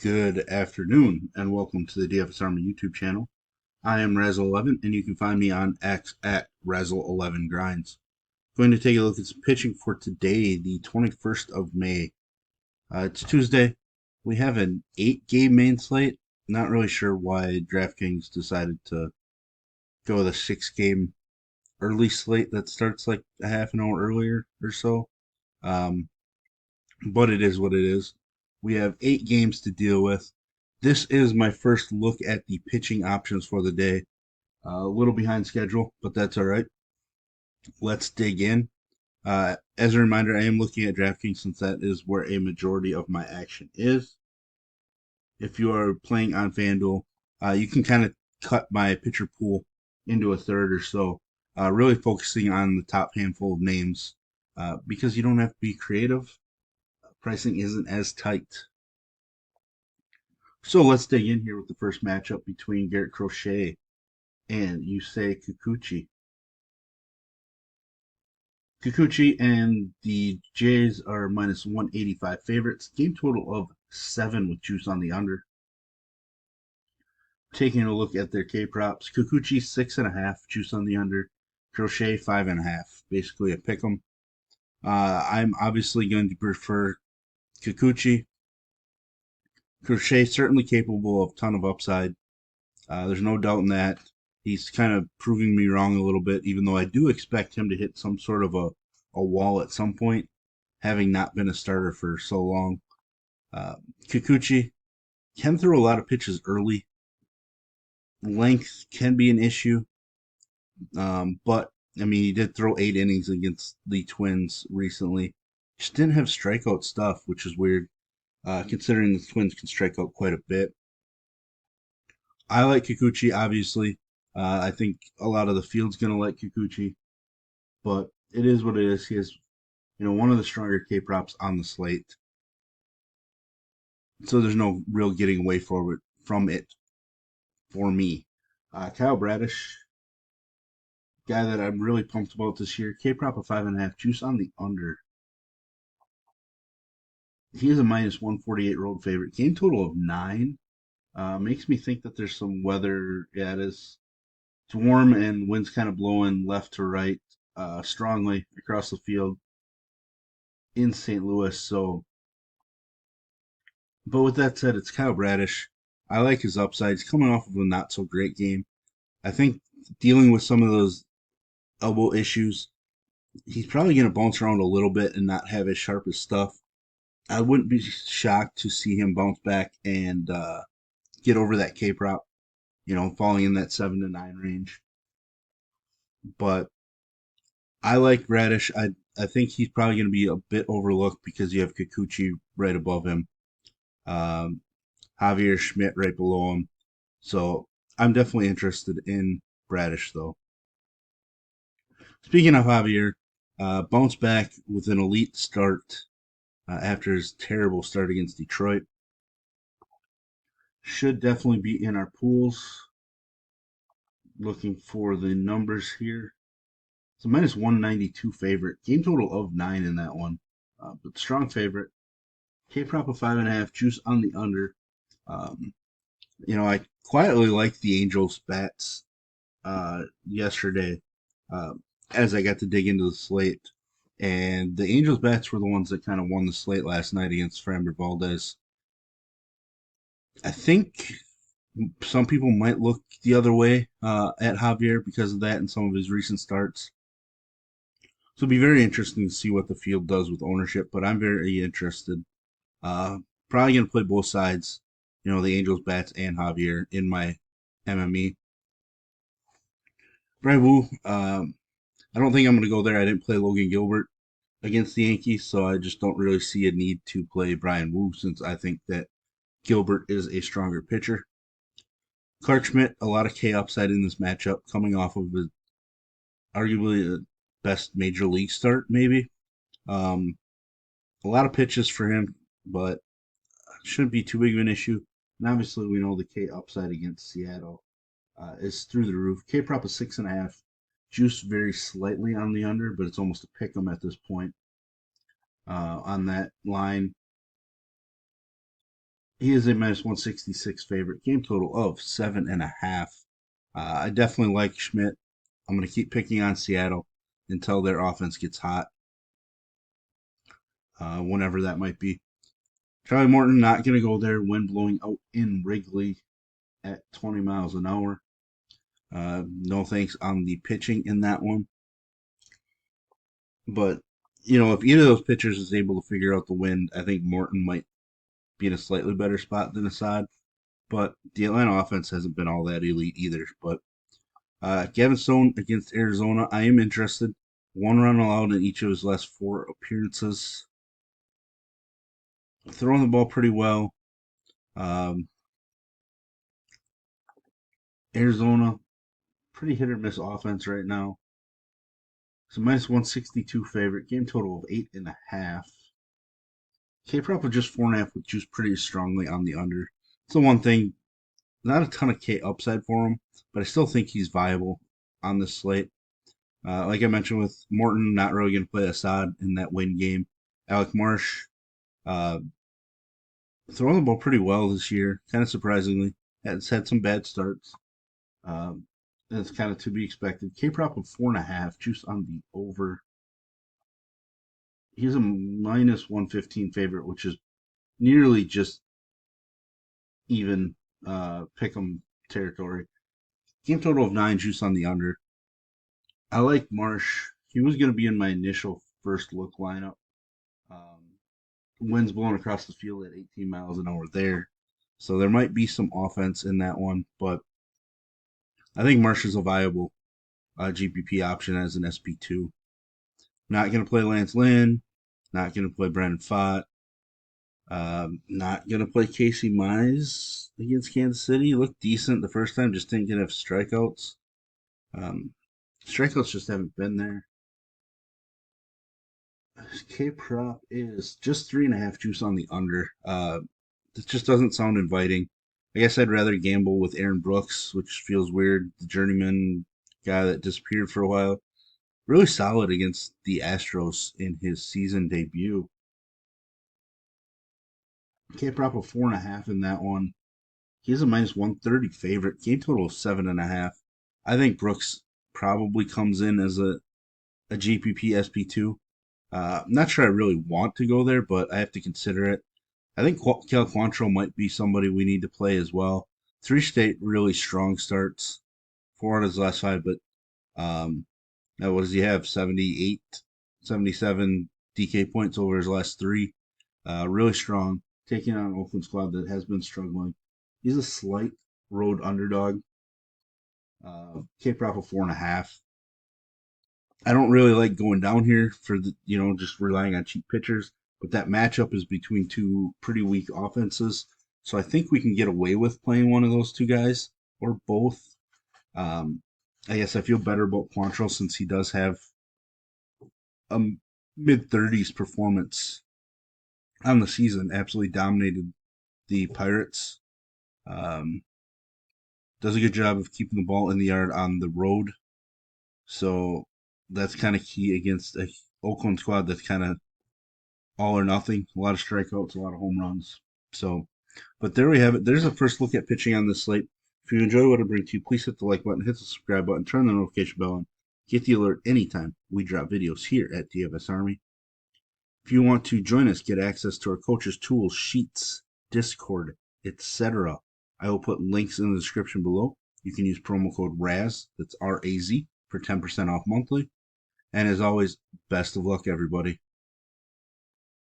Good afternoon, and welcome to the DFS Army YouTube channel. I am Razzle11, and you can find me on X at Razzle11Grinds. Going to take a look at some pitching for today, the 21st of May. It's Tuesday. We have an 8-game main slate. Not really sure why DraftKings decided to go with a 6-game early slate that starts like a half an hour earlier or so. Um, but it is what it is. We have 8 games to deal with. This is my first look at the pitching options for the day. A little behind schedule, but that's all right. Let's dig in. As a reminder, I am looking at DraftKings since that is where a majority of my action is. If you are playing on FanDuel, you can kind of cut my pitcher pool into a third or so, really focusing on the top handful of names because you don't have to be creative. Pricing isn't as tight. So let's dig in here with the first matchup between Garrett Crochet and Yusei Kikuchi. Kikuchi and the Jays are minus 185 favorites. Game total of 7 with juice on the under. Taking a look at their K props, Kikuchi 6.5, juice on the under. Crochet 5.5, basically a pick 'em. I'm obviously going to prefer Kikuchi. Crochet certainly capable of ton of upside. There's no doubt in that. He's kind of proving me wrong a little bit, even though I do expect him to hit some sort of a wall at some point, having not been a starter for so long. Kikuchi can throw a lot of pitches early. Length can be an issue, but I mean, he did throw 8 innings against the Twins recently. Just didn't have strikeout stuff, which is weird, considering the Twins can strike out quite a bit. I like Kikuchi, obviously. I think a lot of the field's going to like Kikuchi, but it is what it is. He has, one of the stronger K props on the slate, so there's no real getting away from it for me. Kyle Bradish, guy that I'm really pumped about this year. K prop of 5.5, juice on the under. He is a minus 148 road favorite. Game total of 9. Makes me think that there's some weather. Yeah, it's warm and wind's kind of blowing left to right strongly across the field in St. Louis. So, but with that said, it's Kyle Bradish. I like his upsides coming off of a not so great game. I think dealing with some of those elbow issues, he's probably going to bounce around a little bit and not have as sharp as stuff. I wouldn't be shocked to see him bounce back and get over that K prop, falling in that 7 to 9 range. But I like Radish. I think he's probably going to be a bit overlooked because you have Kikuchi right above him, um, Javier Schmidt right below him. So I'm definitely interested in Bradish, though. Speaking of Javier, bounce back with an elite start after his terrible start against Detroit. Should definitely be in our pools. Looking for the numbers here. It's a minus 192 favorite. Game total of 9 in that one. But strong favorite. K prop of 5.5. Juice on the under. Um, I quietly liked the Angels bats yesterday as I got to dig into the slate. And the Angels bats were the ones that kind of won the slate last night against Framber Valdez. I think some people might look the other way at Javier because of that and some of his recent starts. So it'll be very interesting to see what the field does with ownership, but I'm very interested. Uh, Probably going to play both sides, the Angels bats and Javier in my MME. Brad Wu, I don't think I'm going to go there. I didn't play Logan Gilbert against the Yankees, so I just don't really see a need to play Brian Wu since I think that Gilbert is a stronger pitcher. Clark Schmidt, a lot of K upside in this matchup, coming off of arguably the best major league start, maybe. Um, a lot of pitches for him, but shouldn't be too big of an issue. And obviously, we know the K upside against Seattle is through the roof. K prop is 6.5. Juice very slightly on the under, but it's almost a pick 'em at this point on that line. He is a minus 166 favorite. Game total of 7.5. I definitely like Schmidt. I'm going to keep picking on Seattle until their offense gets hot, whenever that might be. Charlie Morton not going to go there. Wind blowing out in Wrigley at 20 miles an hour. No thanks on the pitching in that one. But, if either of those pitchers is able to figure out the wind, I think Morton might be in a slightly better spot than Assad. But the Atlanta offense hasn't been all that elite either. But Gavin Stone against Arizona, I am interested. 1 run allowed in each of his last 4 appearances. Throwing the ball pretty well. Um, Arizona, pretty hit or miss offense right now. So minus 162 favorite. Game total of 8.5. K prop of just 4.5 with juice pretty strongly on the under. It's the one thing, not a ton of K upside for him, but I still think he's viable on this slate. Like I mentioned with Morton, not really going to play Assad in that win game. Alec Marsh, uh, throwing the ball pretty well this year, kind of surprisingly. Has had some bad starts. Um, that's kind of to be expected. K prop of 4.5, juice on the over. He's a minus 115 favorite, which is nearly just even pick'em territory. Game total of 9, juice on the under. I like Marsh. He was going to be in my initial first look lineup. Um, Wind's blowing across the field at 18 miles an hour there. So there might be some offense in that one, but I think Marsh is a viable GPP option as an SP2. Not going to play Lance Lynn. Not going to play Brandon Pfaadt. Not going to play Casey Mize against Kansas City. Looked decent the first time, just didn't get enough strikeouts. Um, Strikeouts just haven't been there. K prop is just 3.5, juice on the under. This just doesn't sound inviting. I guess I'd rather gamble with Aaron Brooks, which feels weird. The journeyman guy that disappeared for a while. Really solid against the Astros in his season debut. K prop of 4.5 in that one. He is a minus 130 favorite. Game total of 7.5. I think Brooks probably comes in as a GPP SP2. I'm not sure I really want to go there, but I have to consider it. I think Cal Quantrill might be somebody we need to play as well. 3 state really strong starts, 4 out of his last 5, but now what does he have? 78, 77 DK points over his last 3. Really strong, taking on an Oakland squad that has been struggling. He's a slight road underdog. K prop of 4.5. I don't really like going down here for just relying on cheap pitchers, but that matchup is between 2 pretty weak offenses. So I think we can get away with playing one of those 2 guys or both. Um, I guess I feel better about Quantrill since he does have a mid 30s performance on the season. Absolutely dominated the Pirates. Um, does a good job of keeping the ball in the yard on the road. So that's kind of key against a Oakland squad that's kind of all or nothing. A lot of strikeouts, a lot of home runs. So, but there we have it. There's a first look at pitching on this slate. If you enjoy what I bring to you, please hit the like button, hit the subscribe button, turn the notification bell on. Get the alert anytime we drop videos here at DFS Army. If you want to join us, get access to our coaches, tools, sheets, Discord, etc., I will put links in the description below. You can use promo code RAZ, that's RAZ, for 10% off monthly. And as always, best of luck, everybody.